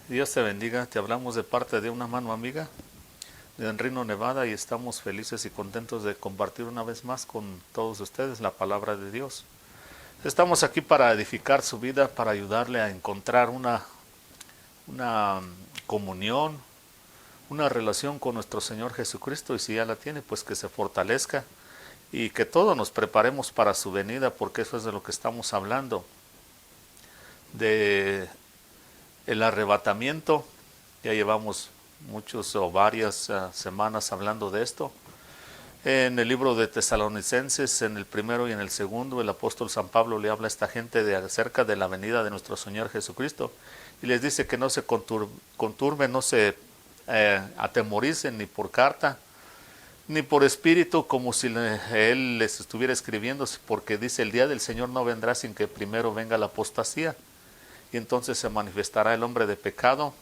Dios te bendiga, te hablamos de parte de una mano amiga de Reno, Nevada, y estamos felices y contentos de compartir una vez más con todos ustedes la palabra de Dios. Estamos aquí para edificar su vida, para ayudarle a encontrar una comunión, una relación con nuestro Señor Jesucristo, y si ya la tiene, pues que se fortalezca y que todos nos preparemos para su venida, porque eso es de lo que estamos hablando, de el arrebatamiento. Ya llevamos muchos o varias semanas hablando de esto. En el libro de Tesalonicenses, en el primero y en el segundo, el apóstol San Pablo le habla a esta gente acerca de la venida de nuestro Señor Jesucristo y les dice que no se conturben, no se atemoricen ni por carta ni por espíritu, como si él les estuviera escribiendo, porque dice: el día del Señor no vendrá sin que primero venga la apostasía, y entonces se manifestará el hombre de pecado,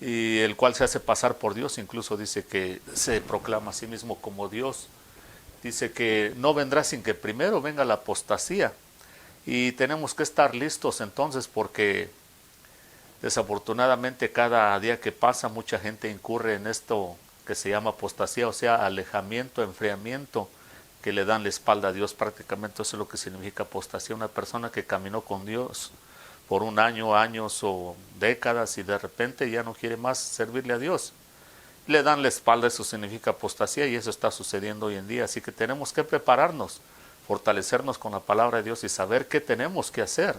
y el cual se hace pasar por Dios. Incluso dice que se proclama a sí mismo como Dios. Dice que no vendrá sin que primero venga la apostasía, y tenemos que estar listos entonces, porque desafortunadamente cada día que pasa mucha gente incurre en esto que se llama apostasía, o sea, alejamiento, enfriamiento, que le dan la espalda a Dios. Prácticamente eso es lo que significa apostasía: una persona que caminó con Dios por un año, años o décadas, y de repente ya no quiere más servirle a Dios. Le dan la espalda, eso significa apostasía, y eso está sucediendo hoy en día. Así que tenemos que prepararnos, fortalecernos con la palabra de Dios y saber qué tenemos que hacer,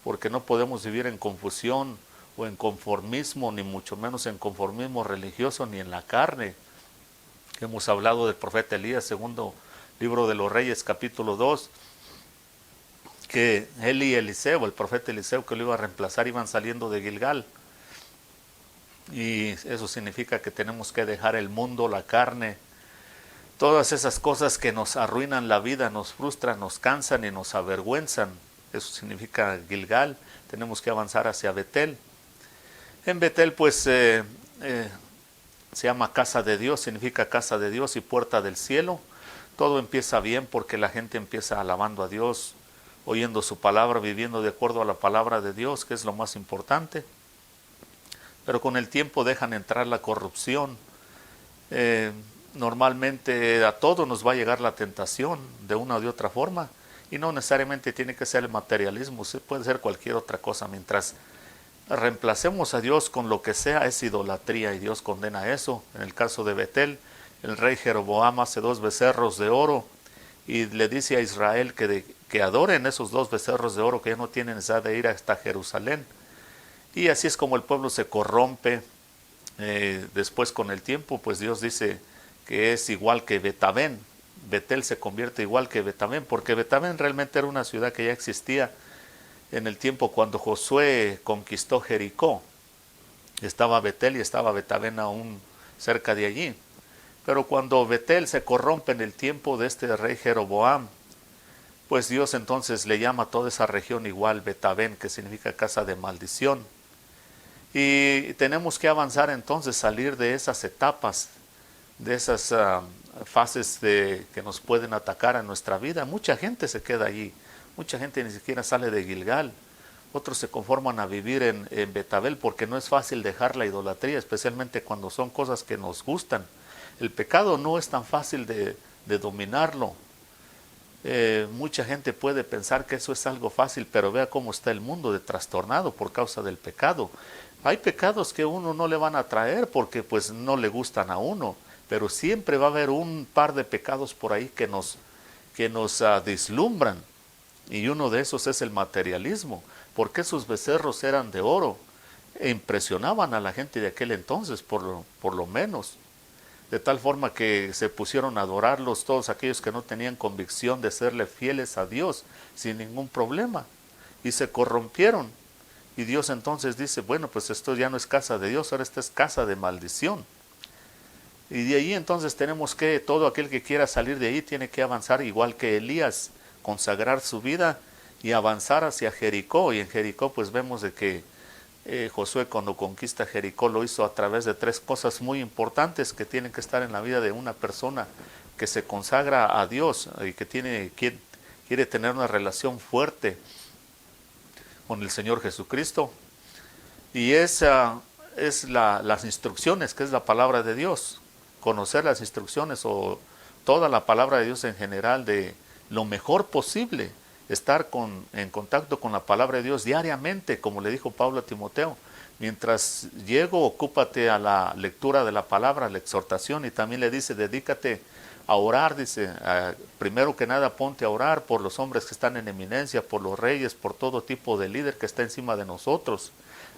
porque no podemos vivir en confusión o en conformismo, ni mucho menos en conformismo religioso, ni en la carne. Hemos hablado del profeta Elías, segundo libro de los Reyes, capítulo 2, que él y Eliseo, el profeta Eliseo que lo iba a reemplazar, iban saliendo de Gilgal. Y eso significa que tenemos que dejar el mundo, la carne, todas esas cosas que nos arruinan la vida, nos frustran, nos cansan y nos avergüenzan. Eso significa Gilgal. Tenemos que avanzar hacia Betel. En Betel pues se llama casa de Dios, significa casa de Dios y puerta del cielo. Todo empieza bien porque la gente empieza alabando a Dios, oyendo su palabra, viviendo de acuerdo a la palabra de Dios, que es lo más importante. Pero con el tiempo dejan entrar la corrupción. Normalmente a todos nos va a llegar la tentación de una o de otra forma, y no necesariamente tiene que ser el materialismo, puede ser cualquier otra cosa. Mientras reemplacemos a Dios con lo que sea, es idolatría, y Dios condena eso. En el caso de Betel, el rey Jeroboam hace 2 becerros de oro y le dice a Israel que adoren esos 2 becerros de oro, que ya no tienen necesidad de ir hasta Jerusalén. Y así es como el pueblo se corrompe. Después, con el tiempo, pues Dios dice que es igual que Betabén. Betel se convierte igual que Betabén, porque Betabén realmente era una ciudad que ya existía en el tiempo cuando Josué conquistó Jericó. Estaba Betel y estaba Betabén aún cerca de allí. Pero cuando Betel se corrompe en el tiempo de este rey Jeroboam, pues Dios entonces le llama a toda esa región igual Betabén, que significa casa de maldición. Y tenemos que avanzar entonces, salir de esas etapas, de esas fases que nos pueden atacar en nuestra vida. Mucha gente se queda allí, mucha gente ni siquiera sale de Gilgal. Otros se conforman a vivir en Betabel, porque no es fácil dejar la idolatría, especialmente cuando son cosas que nos gustan. El pecado no es tan fácil de dominarlo. Mucha gente puede pensar que eso es algo fácil, pero vea cómo está el mundo de trastornado por causa del pecado. Hay pecados que a uno no le van a traer porque pues no le gustan a uno, pero siempre va a haber un par de pecados por ahí que nos deslumbran, y uno de esos es el materialismo. Porque esos becerros eran de oro e impresionaban a la gente de aquel entonces, por lo menos, de tal forma que se pusieron a adorarlos todos aquellos que no tenían convicción de serle fieles a Dios sin ningún problema, y se corrompieron. Y Dios entonces dice: bueno, pues esto ya no es casa de Dios, ahora esta es casa de maldición. Y de ahí entonces tenemos que, todo aquel que quiera salir de ahí tiene que avanzar igual que Elías, consagrar su vida y avanzar hacia Jericó. Y en Jericó pues vemos de que Josué, cuando conquista Jericó, lo hizo a través de 3 cosas muy importantes que tienen que estar en la vida de una persona que se consagra a Dios y que quiere tener una relación fuerte con el Señor Jesucristo. Y es las instrucciones, que es la palabra de Dios. Conocer las instrucciones o toda la palabra de Dios en general, de lo mejor posible. Estar en contacto con la palabra de Dios diariamente, como le dijo Pablo a Timoteo. Mientras llego, ocúpate a la lectura de la palabra, la exhortación, y también le dice, dedícate a orar, dice, primero que nada ponte a orar por los hombres que están en eminencia, por los reyes, por todo tipo de líder que está encima de nosotros.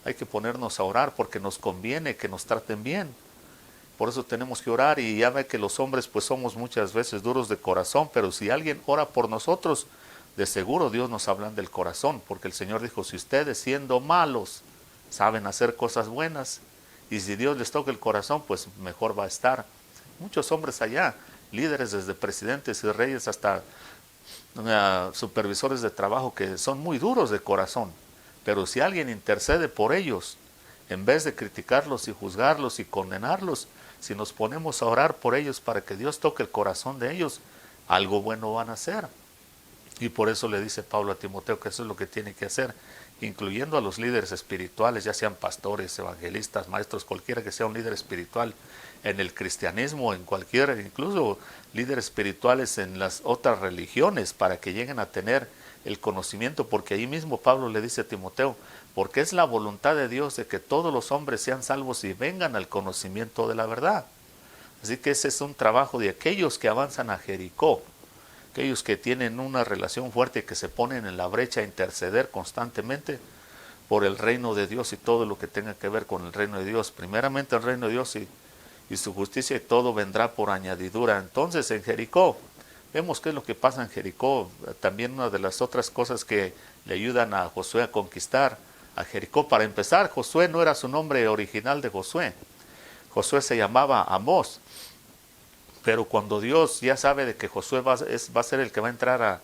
Hay que ponernos a orar porque nos conviene que nos traten bien. Por eso tenemos que orar, y ya ve que los hombres pues somos muchas veces duros de corazón, pero si alguien ora por nosotros, de seguro Dios nos habla del corazón, porque el Señor dijo, si ustedes siendo malos saben hacer cosas buenas, y si Dios les toca el corazón, pues mejor va a estar. Muchos hombres allá, líderes desde presidentes y reyes hasta supervisores de trabajo, que son muy duros de corazón, pero si alguien intercede por ellos, en vez de criticarlos y juzgarlos y condenarlos, si nos ponemos a orar por ellos para que Dios toque el corazón de ellos, algo bueno van a hacer. Y por eso le dice Pablo a Timoteo que eso es lo que tiene que hacer, incluyendo a los líderes espirituales, ya sean pastores, evangelistas, maestros, cualquiera que sea un líder espiritual en el cristianismo, en cualquier, incluso líderes espirituales en las otras religiones, para que lleguen a tener el conocimiento, porque ahí mismo Pablo le dice a Timoteo, porque es la voluntad de Dios de que todos los hombres sean salvos y vengan al conocimiento de la verdad. Así que ese es un trabajo de aquellos que avanzan a Jericó, aquellos que tienen una relación fuerte, que se ponen en la brecha a interceder constantemente por el reino de Dios y todo lo que tenga que ver con el reino de Dios. Primeramente el reino de Dios y su justicia, y todo vendrá por añadidura. Entonces en Jericó, vemos qué es lo que pasa en Jericó. También una de las otras cosas que le ayudan a Josué a conquistar a Jericó. Para empezar, Josué no era su nombre original de Josué. Josué se llamaba Amós. Pero cuando Dios ya sabe de que Josué va a ser el que va a entrar a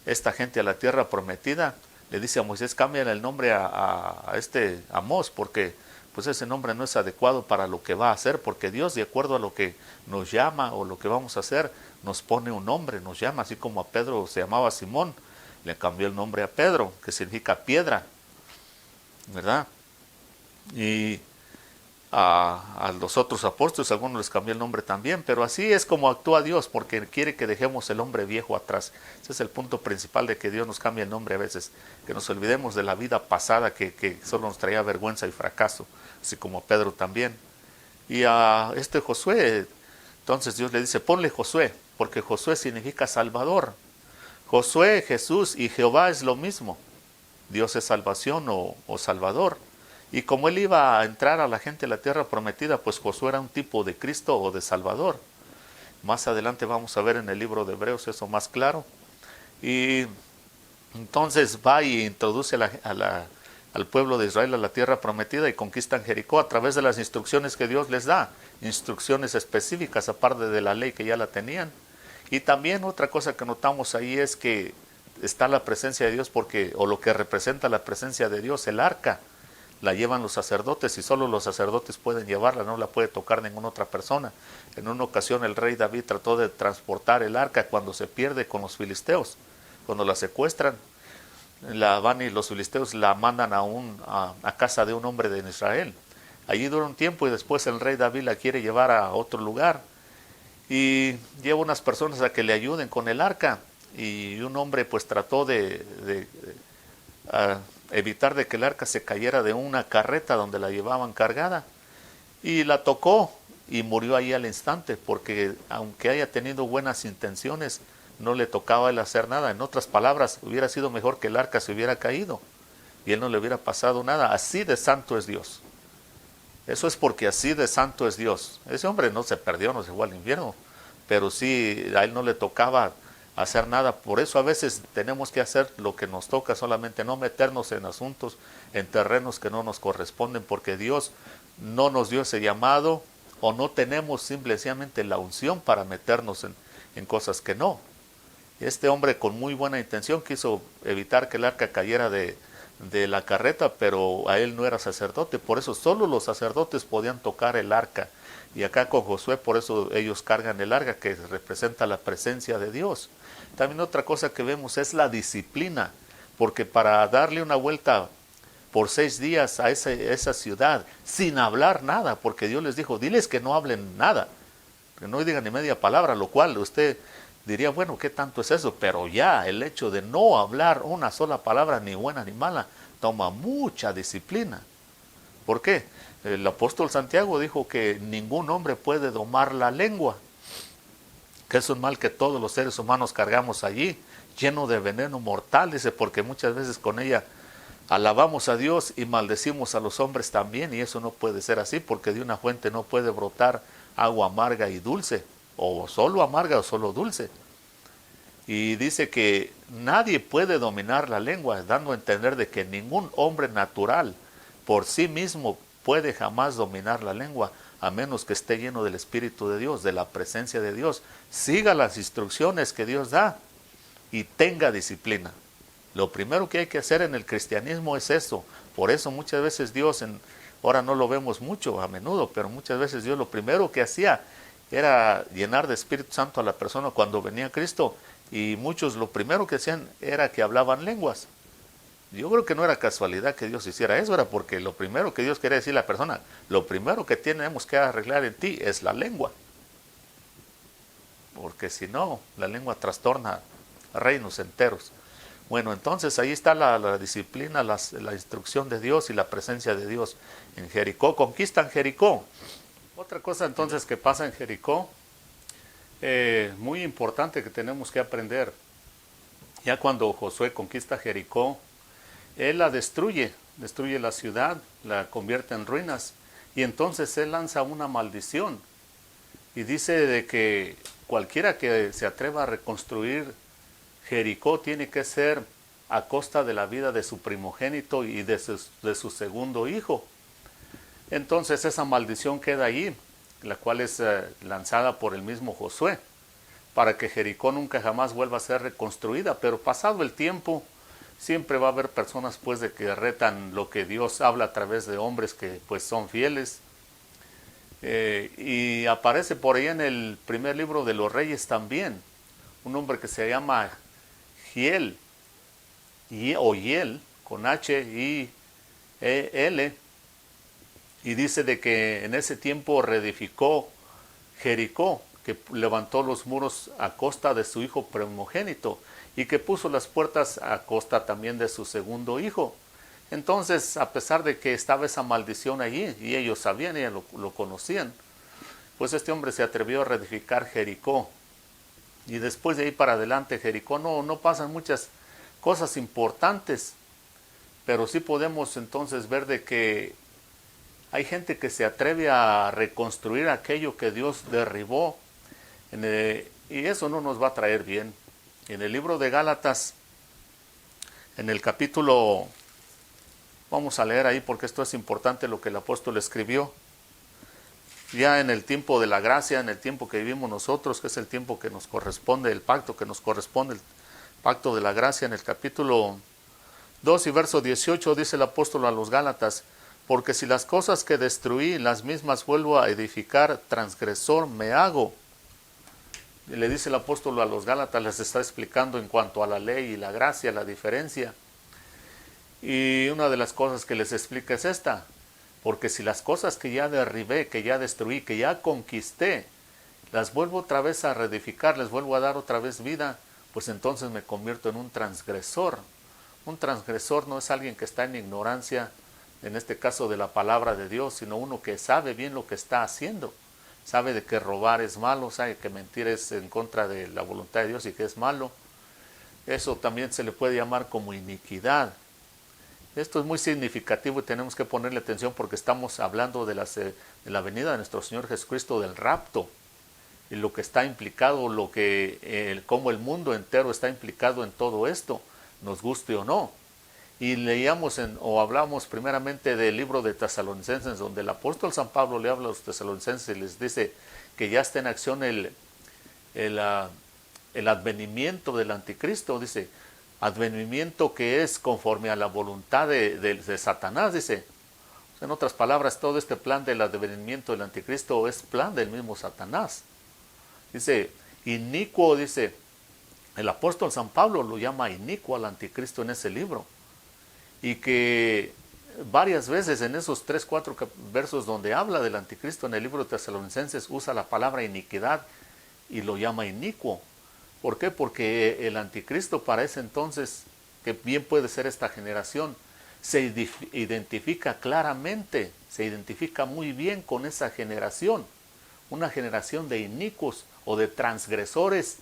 esta gente a la tierra prometida, le dice a Moisés, cámbiale el nombre a este Amós, porque pues ese nombre no es adecuado para lo que va a hacer, porque Dios, de acuerdo a lo que nos llama o lo que vamos a hacer, nos pone un nombre, nos llama, así como a Pedro se llamaba Simón, le cambió el nombre a Pedro, que significa piedra, ¿verdad? Y a los otros apóstoles, algunos les cambió el nombre también, pero así es como actúa Dios, porque quiere que dejemos el hombre viejo atrás. Ese es el punto principal de que Dios nos cambia el nombre a veces, que nos olvidemos de la vida pasada que solo nos traía vergüenza y fracaso, así como a Pedro también. Y a este Josué, entonces Dios le dice, ponle Josué, porque Josué significa Salvador. Josué, Jesús y Jehová es lo mismo. Dios es salvación o Salvador. Y como él iba a entrar a la gente a la tierra prometida, pues Josué era un tipo de Cristo o de Salvador. Más adelante vamos a ver en el libro de Hebreos eso más claro. Y entonces va y introduce al pueblo de Israel a la tierra prometida y conquistan Jericó a través de las instrucciones que Dios les da. Instrucciones específicas aparte de la ley que ya la tenían. Y también otra cosa que notamos ahí es que está la presencia de Dios, o lo que representa la presencia de Dios, el arca. La llevan los sacerdotes y solo los sacerdotes pueden llevarla, no la puede tocar ninguna otra persona. En una ocasión el rey David trató de transportar el arca cuando se pierde con los filisteos. Cuando la secuestran, la van y los filisteos la mandan a casa de un hombre de Israel. Allí dura un tiempo y después el rey David la quiere llevar a otro lugar. Y lleva unas personas a que le ayuden con el arca. Y un hombre pues trató de evitar de que el arca se cayera de una carreta donde la llevaban cargada, y la tocó y murió ahí al instante, porque aunque haya tenido buenas intenciones, no le tocaba a él hacer nada. En otras palabras, hubiera sido mejor que el arca se hubiera caído y él no le hubiera pasado nada. Así de santo es Dios. Eso es porque así de santo es Dios. Ese hombre no se perdió, no se fue al infierno, pero sí, a él no le tocaba hacer nada. Por eso a veces tenemos que hacer lo que nos toca, solamente no meternos en asuntos, en terrenos que no nos corresponden, porque Dios no nos dio ese llamado, o no tenemos simplemente la unción para meternos en cosas que no. Este hombre con muy buena intención quiso evitar que el arca cayera de la carreta, pero a él no era sacerdote, por eso solo los sacerdotes podían tocar el arca. Y acá con Josué, por eso ellos cargan el arca, que representa la presencia de Dios. También otra cosa que vemos es la disciplina, porque para darle una vuelta por 6 días a esa ciudad sin hablar nada, porque Dios les dijo, diles que no hablen nada, que no digan ni media palabra, lo cual usted diría, bueno, ¿qué tanto es eso? Pero ya el hecho de no hablar una sola palabra, ni buena ni mala, toma mucha disciplina. ¿Por qué? El apóstol Santiago dijo que ningún hombre puede domar la lengua, que es un mal que todos los seres humanos cargamos allí, lleno de veneno mortal, dice, porque muchas veces con ella alabamos a Dios y maldecimos a los hombres también, y eso no puede ser así, porque de una fuente no puede brotar agua amarga y dulce, o solo amarga o solo dulce. Y dice que nadie puede dominar la lengua, dando a entender de que ningún hombre natural por sí mismo puede jamás dominar la lengua, a menos que esté lleno del Espíritu de Dios, de la presencia de Dios. Siga las instrucciones que Dios da y tenga disciplina. Lo primero que hay que hacer en el cristianismo es eso. Por eso muchas veces Dios, ahora no lo vemos mucho a menudo, pero muchas veces Dios lo primero que hacía era llenar de Espíritu Santo a la persona cuando venía Cristo, y muchos lo primero que hacían era que hablaban lenguas. Yo creo que no era casualidad que Dios hiciera eso, era porque lo primero que Dios quería decir a la persona, lo primero que tenemos que arreglar en ti es la lengua. Porque si no, la lengua trastorna reinos enteros. Bueno, entonces ahí está la disciplina, la instrucción de Dios y la presencia de Dios en Jericó. Conquistan Jericó. Otra cosa entonces que pasa en Jericó, muy importante que tenemos que aprender. Ya cuando Josué conquista Jericó, él la destruye la ciudad, la convierte en ruinas, y entonces él lanza una maldición y dice de que cualquiera que se atreva a reconstruir Jericó tiene que ser a costa de la vida de su primogénito y de su segundo hijo. Entonces esa maldición queda ahí, la cual es lanzada por el mismo Josué, para que Jericó nunca jamás vuelva a ser reconstruida. Pero pasado el tiempo, siempre va a haber personas pues de que retan lo que Dios habla a través de hombres que pues son fieles. Y aparece por ahí en el primer libro de los Reyes también un hombre que se llama Hiel, o Hiel, con H-I-E-L, y dice de que en ese tiempo reedificó Jericó, que levantó los muros a costa de su hijo primogénito y que puso las puertas a costa también de su segundo hijo. Entonces, a pesar de que estaba esa maldición allí, y ellos sabían, y lo conocían, pues este hombre se atrevió a reedificar Jericó. Y después de ahí para adelante Jericó no pasan muchas cosas importantes, pero sí podemos entonces ver de que hay gente que se atreve a reconstruir aquello que Dios derribó, y eso no nos va a traer bien. En el libro de Gálatas, en el capítulo, vamos a leer ahí porque esto es importante lo que el apóstol escribió, ya en el tiempo de la gracia, en el tiempo que vivimos nosotros, que es el tiempo que nos corresponde, el pacto que nos corresponde, el pacto de la gracia, en el capítulo 2 y verso 18 dice el apóstol a los Gálatas: porque si las cosas que destruí, las mismas vuelvo a edificar, transgresor me hago. Y le dice el apóstol a los Gálatas, les está explicando en cuanto a la ley y la gracia, la diferencia. Y una de las cosas que les explica es esta: porque si las cosas que ya derribé, que ya destruí, que ya conquisté, las vuelvo otra vez a reedificar, les vuelvo a dar otra vez vida, pues entonces me convierto en un transgresor. Un transgresor no es alguien que está en ignorancia, en este caso de la palabra de Dios, sino uno que sabe bien lo que está haciendo. Sabe de que robar es malo, sabe que mentir es en contra de la voluntad de Dios y que es malo. Eso también se le puede llamar como iniquidad. Esto es muy significativo y tenemos que ponerle atención porque estamos hablando de la venida de nuestro Señor Jesucristo, del rapto, y lo que está implicado, cómo el mundo entero está implicado en todo esto, nos guste o no. Y leíamos o hablamos primeramente del libro de Tesalonicenses, donde el apóstol San Pablo le habla a los tesalonicenses y les dice que ya está en acción el advenimiento del anticristo. Dice, advenimiento que es conforme a la voluntad de Satanás, dice. En otras palabras, todo este plan del advenimiento del anticristo es plan del mismo Satanás. Dice, inicuo, dice, el apóstol San Pablo lo llama inicuo al anticristo en ese libro. Y que varias veces en esos 3, 4 versos donde habla del anticristo en el libro de Tesalonicenses, usa la palabra iniquidad y lo llama inicuo. ¿Por qué? Porque el anticristo para ese entonces, que bien puede ser esta generación, se identifica claramente, se identifica muy bien con esa generación, una generación de inicuos o de transgresores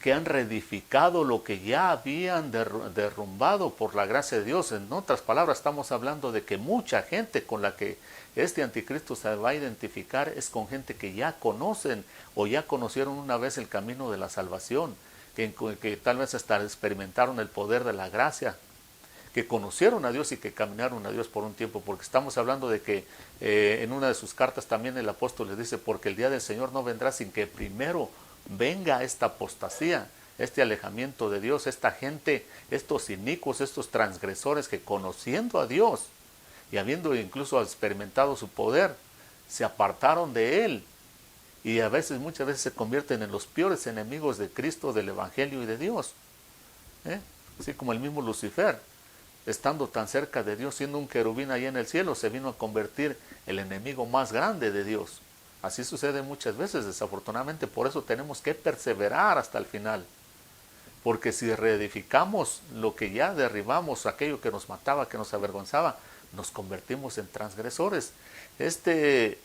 que han reedificado lo que ya habían derrumbado por la gracia de Dios. En otras palabras, estamos hablando de que mucha gente con la que este anticristo se va a identificar es con gente que ya conocen o ya conocieron una vez el camino de la salvación, que tal vez hasta experimentaron el poder de la gracia, que conocieron a Dios y que caminaron a Dios por un tiempo, porque estamos hablando de que en una de sus cartas también el apóstol les dice, porque el día del Señor no vendrá sin que primero venga esta apostasía, este alejamiento de Dios, esta gente, estos inicuos, estos transgresores que conociendo a Dios y habiendo incluso experimentado su poder, se apartaron de Él y muchas veces se convierten en los peores enemigos de Cristo, del Evangelio y de Dios. Así como el mismo Lucifer, estando tan cerca de Dios, siendo un querubín ahí en el cielo, se vino a convertir el enemigo más grande de Dios. Así sucede muchas veces, desafortunadamente. Por eso tenemos que perseverar hasta el final. Porque si reedificamos lo que ya derribamos, aquello que nos mataba, que nos avergonzaba, nos convertimos en transgresores.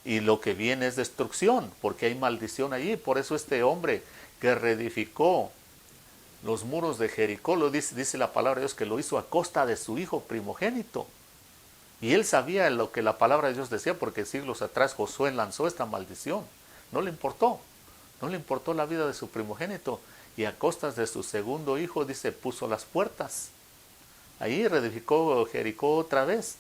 Y lo que viene es destrucción, porque hay maldición allí. Por eso este hombre que reedificó los muros de Jericó, dice la palabra de Dios, que lo hizo a costa de su hijo primogénito. Y él sabía lo que la palabra de Dios decía, porque siglos atrás Josué lanzó esta maldición. No le importó la vida de su primogénito. Y a costas de su segundo hijo, dice, puso las puertas. Ahí reedificó Jericó otra vez.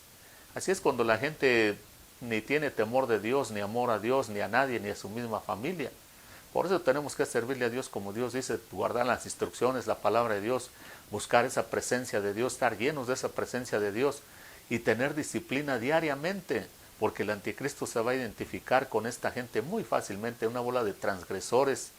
Así es cuando la gente ni tiene temor de Dios, ni amor a Dios, ni a nadie, ni a su misma familia. Por eso tenemos que servirle a Dios como Dios dice, guardar las instrucciones, la palabra de Dios, buscar esa presencia de Dios, estar llenos de esa presencia de Dios y tener disciplina diariamente, porque el anticristo se va a identificar con esta gente muy fácilmente, una bola de transgresores,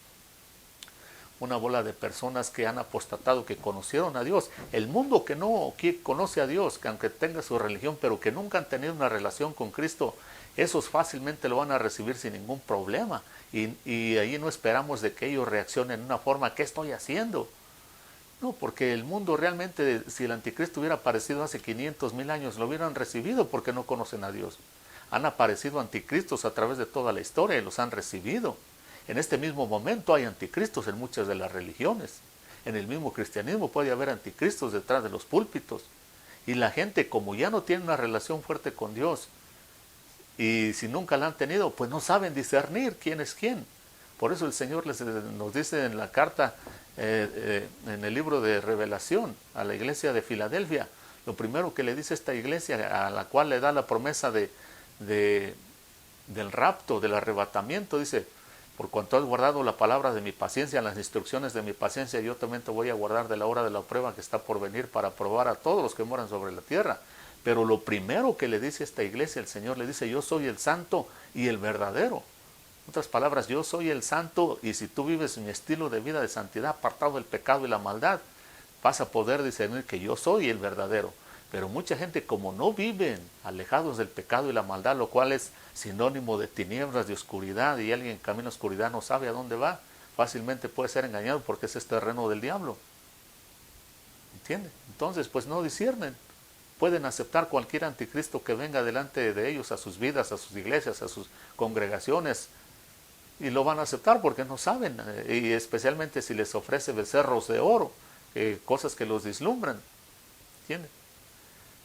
una bola de personas que han apostatado, que conocieron a Dios. El mundo que no conoce a Dios, que aunque tenga su religión, pero que nunca han tenido una relación con Cristo, esos fácilmente lo van a recibir sin ningún problema. Y ahí no esperamos de que ellos reaccionen de una forma, ¿qué estoy haciendo? No, porque el mundo realmente, si el anticristo hubiera aparecido hace 500,000 años, lo hubieran recibido porque no conocen a Dios. Han aparecido anticristos a través de toda la historia y los han recibido. En este mismo momento hay anticristos en muchas de las religiones. En el mismo cristianismo puede haber anticristos detrás de los púlpitos. Y la gente, como ya no tiene una relación fuerte con Dios, y si nunca la han tenido, pues no saben discernir quién es quién. Por eso el Señor nos dice en la carta, en el libro de Revelación, a la iglesia de Filadelfia, lo primero que le dice esta iglesia, a la cual le da la promesa del rapto, del arrebatamiento, dice, por cuanto has guardado la palabra de mi paciencia, las instrucciones de mi paciencia, yo también te voy a guardar de la hora de la prueba que está por venir para probar a todos los que moran sobre la tierra. Pero lo primero que le dice a esta iglesia, el Señor le dice, yo soy el santo y el verdadero. En otras palabras, yo soy el santo, y si tú vives mi estilo de vida de santidad, apartado del pecado y la maldad, vas a poder discernir que yo soy el verdadero. Pero mucha gente, como no viven alejados del pecado y la maldad, lo cual es sinónimo de tinieblas, de oscuridad, y alguien que camina en oscuridad no sabe a dónde va, fácilmente puede ser engañado porque ese es terreno del diablo. ¿Entiende? Entonces, pues no disciernen. Pueden aceptar cualquier anticristo que venga delante de ellos, a sus vidas, a sus iglesias, a sus congregaciones, y lo van a aceptar porque no saben, y especialmente si les ofrece becerros de oro, cosas que los deslumbran. ¿Entienden?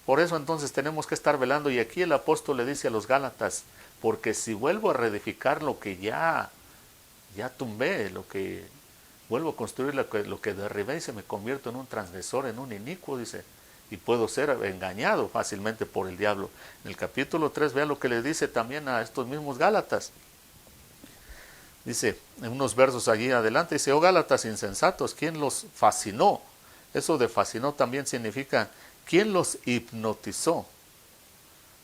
Por eso entonces tenemos que estar velando, y aquí el apóstol le dice a los Gálatas, porque si vuelvo a reedificar lo que ya tumbé, vuelvo a construir lo que derribé, y se me convierto en un transgresor, en un inicuo, dice, y puedo ser engañado fácilmente por el diablo. En el capítulo 3, vea lo que le dice también a estos mismos Gálatas. Dice, en unos versos allí adelante, dice, oh Gálatas insensatos, ¿quién los fascinó? Eso de fascinó también significa, ¿quién los hipnotizó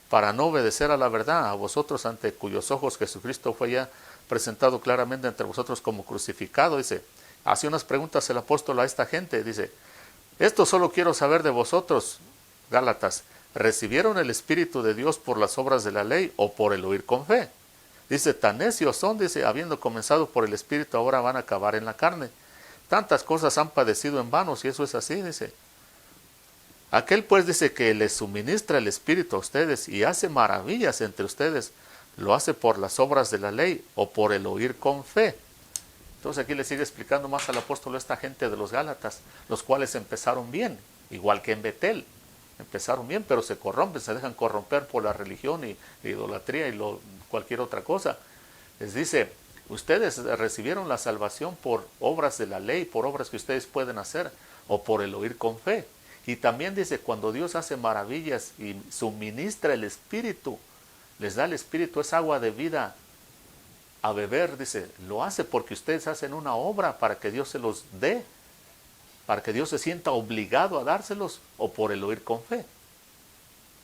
para no obedecer a la verdad? A vosotros, ante cuyos ojos Jesucristo fue ya presentado claramente entre vosotros como crucificado. Dice, hace unas preguntas el apóstol a esta gente, dice, esto solo quiero saber de vosotros, Gálatas, ¿recibieron el Espíritu de Dios por las obras de la ley o por el oír con fe? Dice, tan necios son, dice, habiendo comenzado por el Espíritu, ahora van a acabar en la carne. Tantas cosas han padecido en vano, si eso es así, dice. Aquel pues dice que les suministra el Espíritu a ustedes y hace maravillas entre ustedes, ¿lo hace por las obras de la ley o por el oír con fe? Entonces aquí le sigue explicando más al apóstol a esta gente de los Gálatas, los cuales empezaron bien, igual que en Betel. Empezaron bien, pero se corrompen, se dejan corromper por la religión y idolatría y cualquier otra cosa. Les dice, ustedes recibieron la salvación por obras de la ley, por obras que ustedes pueden hacer, o por el oír con fe. Y también dice, cuando Dios hace maravillas y suministra el Espíritu, les da el Espíritu, es agua de vida a beber, dice, lo hace porque ustedes hacen una obra para que Dios se los dé, para que Dios se sienta obligado a dárselos, o por el oír con fe.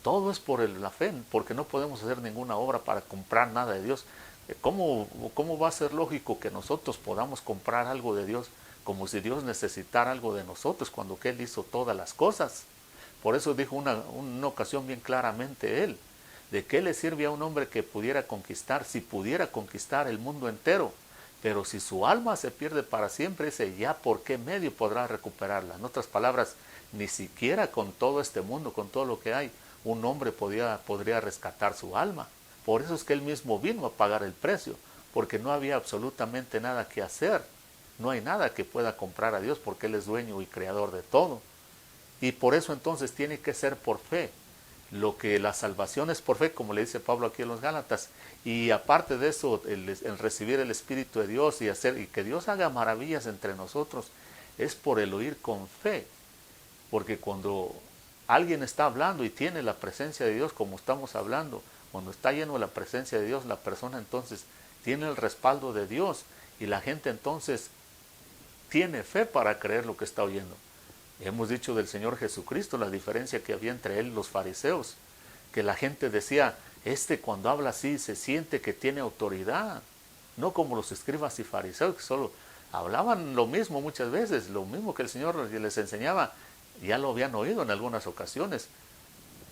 Todo es por la fe, porque no podemos hacer ninguna obra para comprar nada de Dios. ¿Cómo va a ser lógico que nosotros podamos comprar algo de Dios como si Dios necesitara algo de nosotros cuando Él hizo todas las cosas? Por eso dijo una ocasión bien claramente Él, ¿de qué le sirve a un hombre que pudiera conquistar, si pudiera conquistar el mundo entero? Pero si su alma se pierde para siempre, dice, ¿ya por qué medio podrá recuperarla? En otras palabras, ni siquiera con todo este mundo, con todo lo que hay, un hombre podría rescatar su alma. Por eso es que Él mismo vino a pagar el precio, porque no había absolutamente nada que hacer. No hay nada que pueda comprar a Dios, porque Él es dueño y creador de todo. Y por eso entonces tiene que ser por fe. Lo que la salvación es por fe, como le dice Pablo aquí en los Gálatas. Y aparte de eso, el recibir el Espíritu de Dios y que Dios haga maravillas entre nosotros, es por el oír con fe. Porque cuando alguien está hablando y tiene la presencia de Dios, como estamos hablando, cuando está lleno de la presencia de Dios, la persona entonces tiene el respaldo de Dios y la gente entonces tiene fe para creer lo que está oyendo. Hemos dicho del Señor Jesucristo la diferencia que había entre Él y los fariseos, que la gente decía, cuando habla así se siente que tiene autoridad, no como los escribas y fariseos que solo hablaban lo mismo muchas veces, lo mismo que el Señor les enseñaba, ya lo habían oído en algunas ocasiones.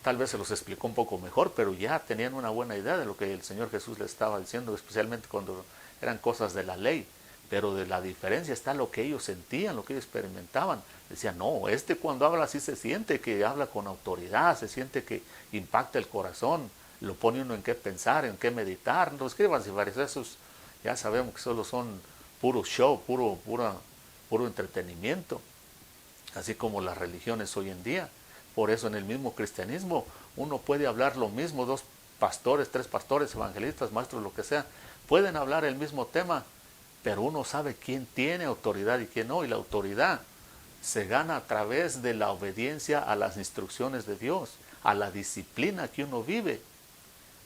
Tal vez se los explicó un poco mejor, pero ya tenían una buena idea de lo que el Señor Jesús les estaba diciendo, especialmente cuando eran cosas de la ley. Pero de la diferencia está lo que ellos sentían, lo que ellos experimentaban. Decían, no, cuando habla así se siente que habla con autoridad, se siente que impacta el corazón, lo pone uno en qué pensar, en qué meditar. Los escribas y fariseos ya sabemos que solo son puro show, puro entretenimiento, así como las religiones hoy en día. Por eso en el mismo cristianismo uno puede hablar lo mismo, 2 pastores, 3 pastores, evangelistas, maestros, lo que sea, pueden hablar el mismo tema, pero uno sabe quién tiene autoridad y quién no, y la autoridad se gana a través de la obediencia a las instrucciones de Dios, a la disciplina que uno vive.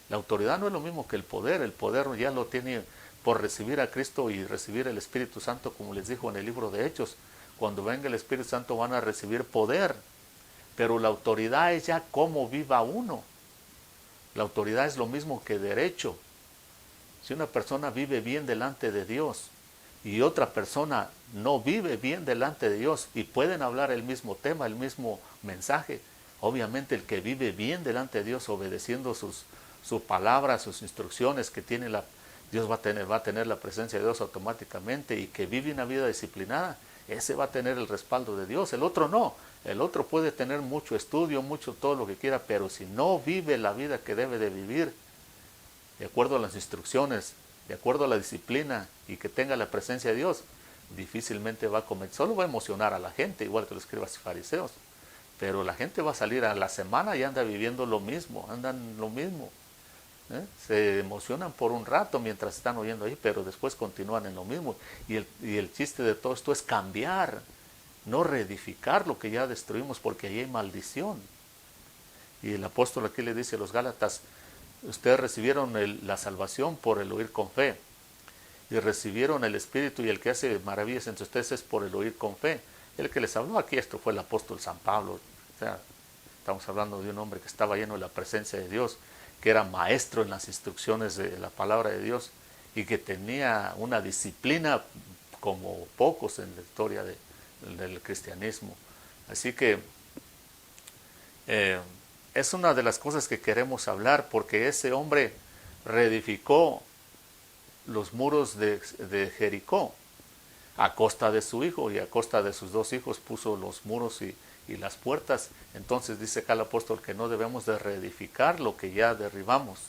La autoridad no es lo mismo que el poder ya lo tiene por recibir a Cristo y recibir el Espíritu Santo, como les dijo en el libro de Hechos. Cuando venga el Espíritu Santo van a recibir poder, pero la autoridad es ya cómo viva uno. La autoridad es lo mismo que derecho. Si una persona vive bien delante de Dios y otra persona no vive bien delante de Dios y pueden hablar el mismo tema, el mismo mensaje, obviamente el que vive bien delante de Dios, obedeciendo su palabra, sus instrucciones que tiene Dios va a tener la presencia de Dios automáticamente, y que vive una vida disciplinada, ese va a tener el respaldo de Dios. El otro no. El otro puede tener mucho estudio, mucho todo lo que quiera, pero si no vive la vida que debe de vivir, de acuerdo a las instrucciones, de acuerdo a la disciplina, y que tenga la presencia de Dios, difícilmente va a cometer, solo va a emocionar a la gente, igual que los escribas y fariseos, pero la gente va a salir a la semana y anda viviendo lo mismo, andan lo mismo. Se emocionan por un rato mientras están oyendo ahí, pero después continúan en lo mismo. Y el chiste de todo esto es cambiar, no reedificar lo que ya destruimos, porque ahí hay maldición. Y el apóstol aquí le dice a los Gálatas, ustedes recibieron la salvación por el oír con fe, y recibieron el Espíritu, y el que hace maravillas entre ustedes es por el oír con fe. El que les habló aquí esto fue el apóstol San Pablo. O sea, estamos hablando de un hombre que estaba lleno de la presencia de Dios, que era maestro en las instrucciones de la palabra de Dios, y que tenía una disciplina como pocos en la historia del cristianismo. Así que es una de las cosas que queremos hablar, porque ese hombre reedificó los muros de Jericó a costa de su hijo, y a costa de sus dos hijos puso los muros y las puertas. Entonces dice acá el apóstol que no debemos de reedificar lo que ya derribamos.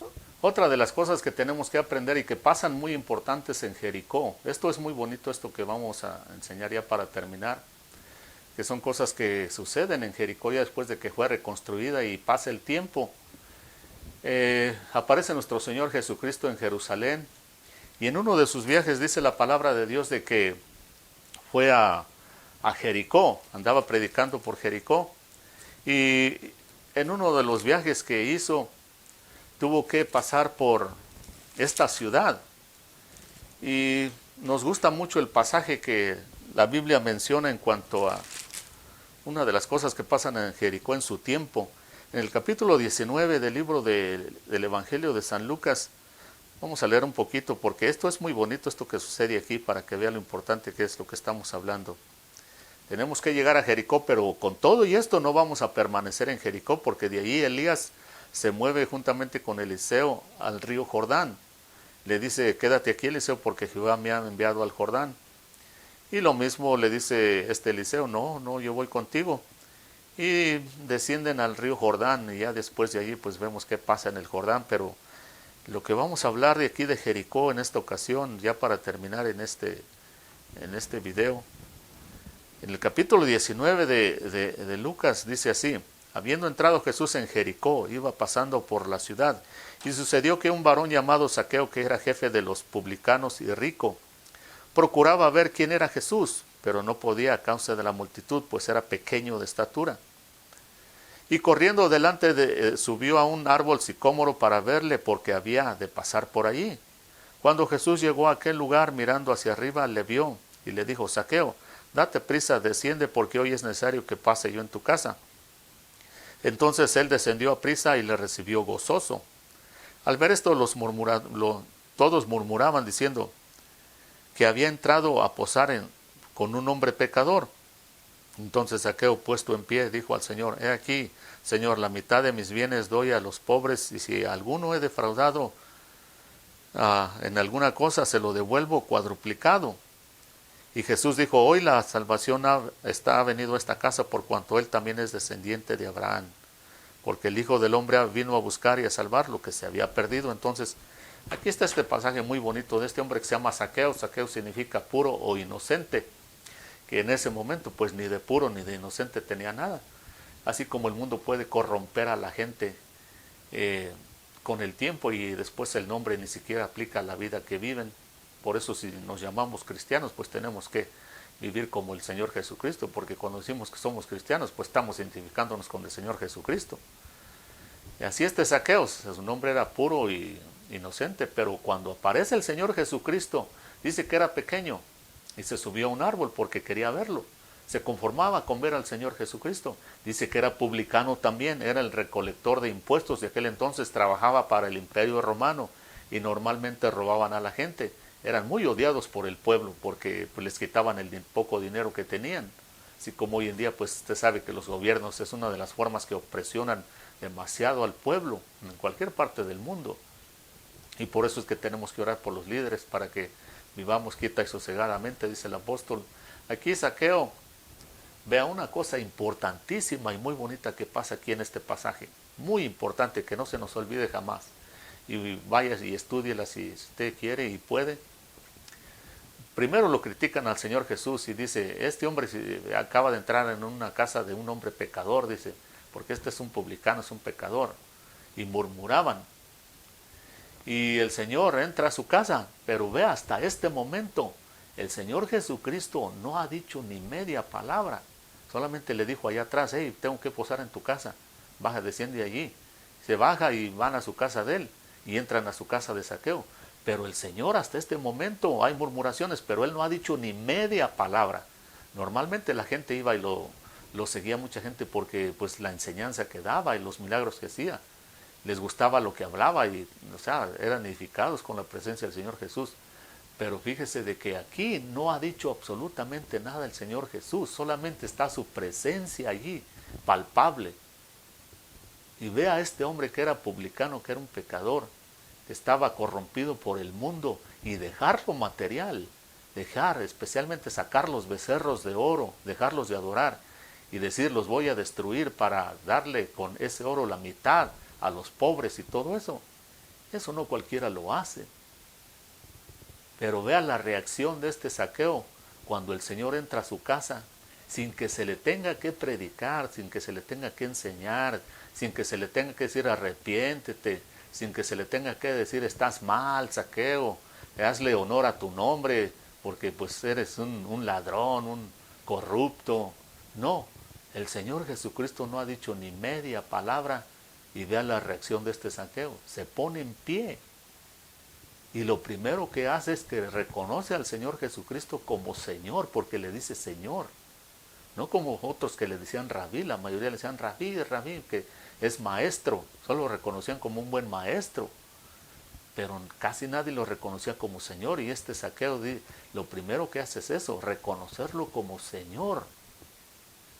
Otra de las cosas que tenemos que aprender y que pasan muy importantes en Jericó, esto es muy bonito, esto que vamos a enseñar ya para terminar, que son cosas que suceden en Jericó ya después de que fue reconstruida y pasa el tiempo. Aparece nuestro Señor Jesucristo en Jerusalén, y en uno de sus viajes dice la palabra de Dios de que fue a Jericó, andaba predicando por Jericó, y en uno de los viajes que hizo tuvo que pasar por esta ciudad. Y nos gusta mucho el pasaje que la Biblia menciona en cuanto a una de las cosas que pasan en Jericó en su tiempo. En el capítulo 19 del libro del Evangelio de San Lucas, vamos a leer un poquito, porque esto es muy bonito, esto que sucede aquí, para que vean lo importante que es lo que estamos hablando. Tenemos que llegar a Jericó, pero con todo y esto no vamos a permanecer en Jericó, porque de allí Elías se mueve juntamente con Eliseo al río Jordán. Le dice, quédate aquí, Eliseo, porque Jehová me ha enviado al Jordán. Y lo mismo le dice Eliseo, no, yo voy contigo. Y descienden al río Jordán, y ya después de allí pues vemos qué pasa en el Jordán. Pero lo que vamos a hablar de aquí de Jericó en esta ocasión, ya para terminar en este video, en el capítulo 19 de Lucas dice así: habiendo entrado Jesús en Jericó, iba pasando por la ciudad, y sucedió que un varón llamado Zaqueo, que era jefe de los publicanos y rico, procuraba ver quién era Jesús, pero no podía a causa de la multitud, pues era pequeño de estatura. Y corriendo delante subió a un árbol sicómoro para verle, porque había de pasar por allí. Cuando Jesús llegó a aquel lugar, mirando hacia arriba, le vio y le dijo: Zaqueo, date prisa, desciende, porque hoy es necesario que pase yo en tu casa. Entonces él descendió a prisa y le recibió gozoso. Al ver esto, todos murmuraban diciendo que había entrado a posar con un hombre pecador. Entonces Zaqueo, puesto en pie, dijo al Señor: he aquí, Señor, la mitad de mis bienes doy a los pobres, y si alguno he defraudado en alguna cosa, se lo devuelvo cuadruplicado. Y Jesús dijo: hoy la salvación ha venido a esta casa, por cuanto él también es descendiente de Abraham, porque el Hijo del Hombre vino a buscar y a salvar lo que se había perdido. Entonces, aquí está este pasaje muy bonito de este hombre que se llama Zaqueo. Zaqueo significa puro o inocente, que en ese momento pues ni de puro ni de inocente tenía nada. Así como el mundo puede corromper a la gente con el tiempo, y después el nombre ni siquiera aplica a la vida que viven. Por eso, si nos llamamos cristianos, pues tenemos que vivir como el Señor Jesucristo, porque cuando decimos que somos cristianos, pues estamos identificándonos con el Señor Jesucristo. Y así Zaqueo, su nombre era puro y inocente, pero cuando aparece el Señor Jesucristo, dice que era pequeño y se subió a un árbol porque quería verlo. Se conformaba con ver al Señor Jesucristo. Dice que era publicano también, era el recolector de impuestos de aquel entonces, trabajaba para el Imperio Romano y normalmente robaban a la gente. Eran muy odiados por el pueblo porque pues, les quitaban el poco dinero que tenían. Así como hoy en día, pues usted sabe que los gobiernos es una de las formas que opresionan demasiado al pueblo en cualquier parte del mundo. Y por eso es que tenemos que orar por los líderes, para que vivamos quieta y sosegadamente, dice el apóstol. Aquí Zaqueo, vea una cosa importantísima y muy bonita que pasa aquí en este pasaje. Muy importante, que no se nos olvide jamás. Y vaya y estúdiela si usted quiere y puede. Primero lo critican al Señor Jesús y dice: este hombre acaba de entrar en una casa de un hombre pecador, dice, porque este es un publicano, es un pecador. Y murmuraban. Y el Señor entra a su casa, pero ve, hasta este momento el Señor Jesucristo no ha dicho ni media palabra. Solamente le dijo allá atrás: hey, tengo que posar en tu casa, baja, desciende allí. Se baja y van a su casa de él, y entran a su casa de Zaqueo. Pero el Señor, hasta este momento hay murmuraciones, pero él no ha dicho ni media palabra. Normalmente la gente iba y lo seguía mucha gente porque pues la enseñanza que daba y los milagros que hacía. Les gustaba lo que hablaba y, o sea, eran edificados con la presencia del Señor Jesús. Pero fíjese de que aquí no ha dicho absolutamente nada el Señor Jesús, solamente está su presencia allí, palpable. Y ve a este hombre que era publicano, que era un pecador, que estaba corrompido por el mundo, y dejar lo material, dejar, especialmente sacar los becerros de oro, dejarlos de adorar, y decir, los voy a destruir para darle con ese oro la mitad a los pobres y todo eso. Eso no cualquiera lo hace. Pero vea la reacción de este Zaqueo cuando el Señor entra a su casa, sin que se le tenga que predicar, sin que se le tenga que enseñar, sin que se le tenga que decir arrepiéntete, sin que se le tenga que decir estás mal, Zaqueo, hazle honor a tu nombre, porque pues eres un ladrón, un corrupto. No, el Señor Jesucristo no ha dicho ni media palabra, y vea la reacción de este Zaqueo, se pone en pie. Y lo primero que hace es que reconoce al Señor Jesucristo como Señor, porque le dice Señor. No como otros que le decían Rabí, la mayoría le decían Rabí, Rabí, que es maestro, solo lo reconocían como un buen maestro. Pero casi nadie lo reconocía como Señor, y este Zaqueo, lo primero que hace es eso, reconocerlo como Señor.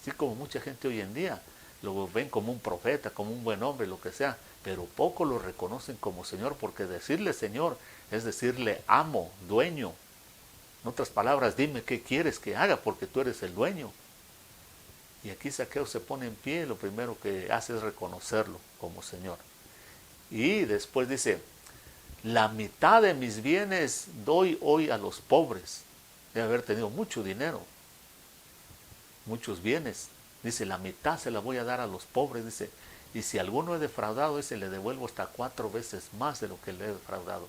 Así como mucha gente hoy en día lo ven como un profeta, como un buen hombre, lo que sea, pero poco lo reconocen como Señor, porque decirle Señor es decirle amo, dueño. En otras palabras, dime qué quieres que haga, porque tú eres el dueño. Y aquí Zaqueo se pone en pie, y lo primero que hace es reconocerlo como Señor. Y después dice, la mitad de mis bienes doy hoy a los pobres. Debe haber tenido mucho dinero, muchos bienes. Dice, la mitad se la voy a dar a los pobres. Dice, y si alguno he defraudado, dice, le devuelvo hasta 4 veces más de lo que le he defraudado.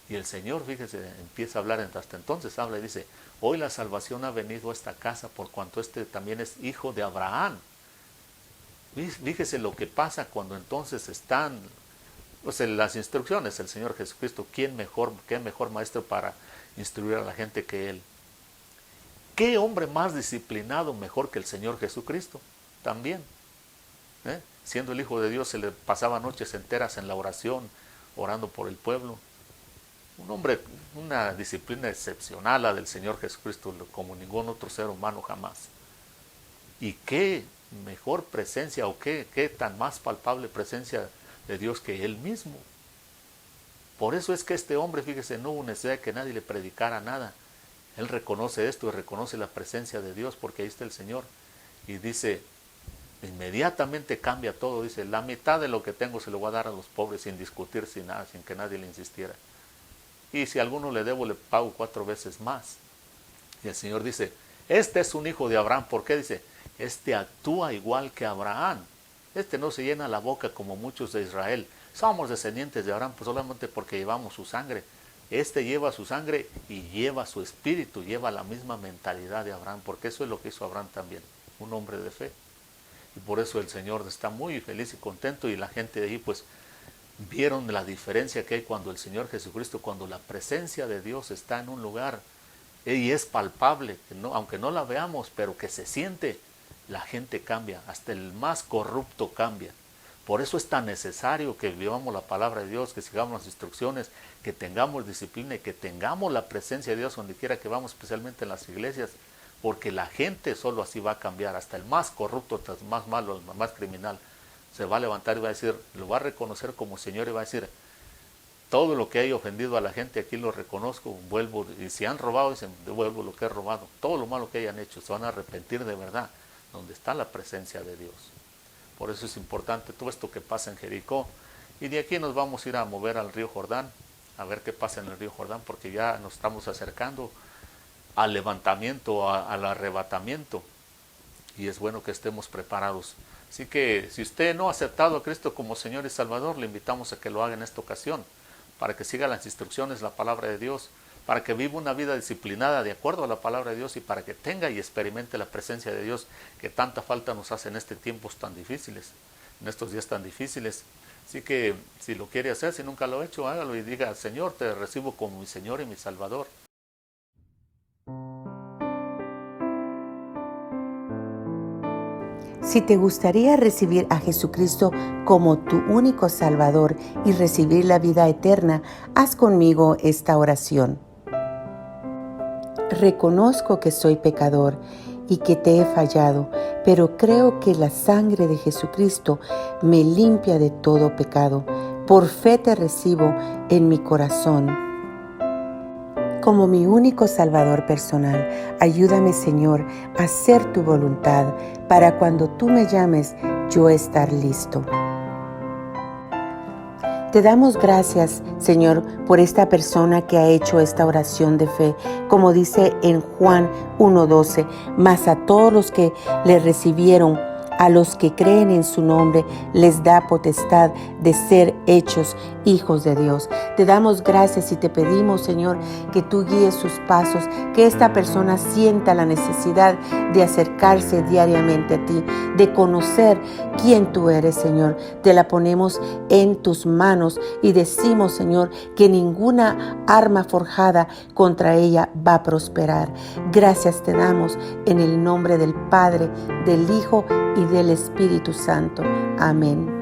Y el Señor, fíjese, empieza a hablar, hasta entonces habla y dice, hoy la salvación ha venido a esta casa por cuanto este también es hijo de Abraham. Fíjese lo que pasa cuando entonces están, pues, en las instrucciones, el Señor Jesucristo, qué mejor maestro para instruir a la gente que Él. ¿Qué hombre más disciplinado mejor que el Señor Jesucristo? También. Siendo el Hijo de Dios, se le pasaba noches enteras en la oración, orando por el pueblo. Un hombre, una disciplina excepcional la del Señor Jesucristo, como ningún otro ser humano jamás. Y qué mejor presencia, o qué tan más palpable presencia de Dios que Él mismo. Por eso es que este hombre, fíjese, no hubo necesidad de que nadie le predicara nada. Él reconoce esto y reconoce la presencia de Dios, porque ahí está el Señor. Y dice, inmediatamente cambia todo. Dice, la mitad de lo que tengo se lo voy a dar a los pobres, sin discutir, sin nada, sin que nadie le insistiera. Y si a alguno le debo, le pago 4 veces más. Y el Señor dice, este es un hijo de Abraham. ¿Por qué? Dice, este actúa igual que Abraham. Este no se llena la boca como muchos de Israel. Somos descendientes de Abraham, pues solamente porque llevamos su sangre. Este lleva su sangre y lleva su espíritu, lleva la misma mentalidad de Abraham, porque eso es lo que hizo Abraham también, un hombre de fe. Y por eso el Señor está muy feliz y contento, y la gente de ahí pues vieron la diferencia que hay cuando el Señor Jesucristo, cuando la presencia de Dios está en un lugar y es palpable, que no, aunque no la veamos, pero que se siente, la gente cambia, hasta el más corrupto cambia. Por eso es tan necesario que vivamos la palabra de Dios, que sigamos las instrucciones, que tengamos disciplina y que tengamos la presencia de Dios donde quiera que vamos, especialmente en las iglesias, porque la gente solo así va a cambiar. Hasta el más corrupto, hasta el más malo, el más criminal, se va a levantar y va a decir, lo va a reconocer como Señor y va a decir, todo lo que haya ofendido a la gente aquí lo reconozco, vuelvo, y si han robado, dicen, devuelvo lo que he robado. Todo lo malo que hayan hecho, se van a arrepentir de verdad, donde está la presencia de Dios. Por eso es importante todo esto que pasa en Jericó. Y de aquí nos vamos a ir a mover al río Jordán, a ver qué pasa en el río Jordán, porque ya nos estamos acercando al levantamiento, al arrebatamiento. Y es bueno que estemos preparados. Así que si usted no ha aceptado a Cristo como Señor y Salvador, le invitamos a que lo haga en esta ocasión, para que siga las instrucciones, la palabra de Dios, para que viva una vida disciplinada de acuerdo a la palabra de Dios, y para que tenga y experimente la presencia de Dios que tanta falta nos hace en estos tiempos tan difíciles, en estos días tan difíciles. Así que si lo quiere hacer, si nunca lo ha hecho, hágalo y diga, Señor, te recibo como mi Señor y mi Salvador. Si te gustaría recibir a Jesucristo como tu único Salvador y recibir la vida eterna, haz conmigo esta oración. Reconozco que soy pecador y que te he fallado, pero creo que la sangre de Jesucristo me limpia de todo pecado. Por fe te recibo en mi corazón como mi único Salvador personal. Ayúdame, Señor, a hacer tu voluntad, para cuando tú me llames, yo estar listo. Te damos gracias, Señor, por esta persona que ha hecho esta oración de fe, como dice en Juan 1:12, mas a todos los que le recibieron, a los que creen en su nombre, les da potestad de ser hechos hijos de Dios. Te damos gracias y te pedimos, Señor, que tú guíes sus pasos, que esta persona sienta la necesidad de acercarse diariamente a ti, de conocer quién tú eres, Señor. Te la ponemos en tus manos y decimos, Señor, que ninguna arma forjada contra ella va a prosperar. Gracias te damos en el nombre del Padre, del Hijo y del Espíritu Santo. Amén.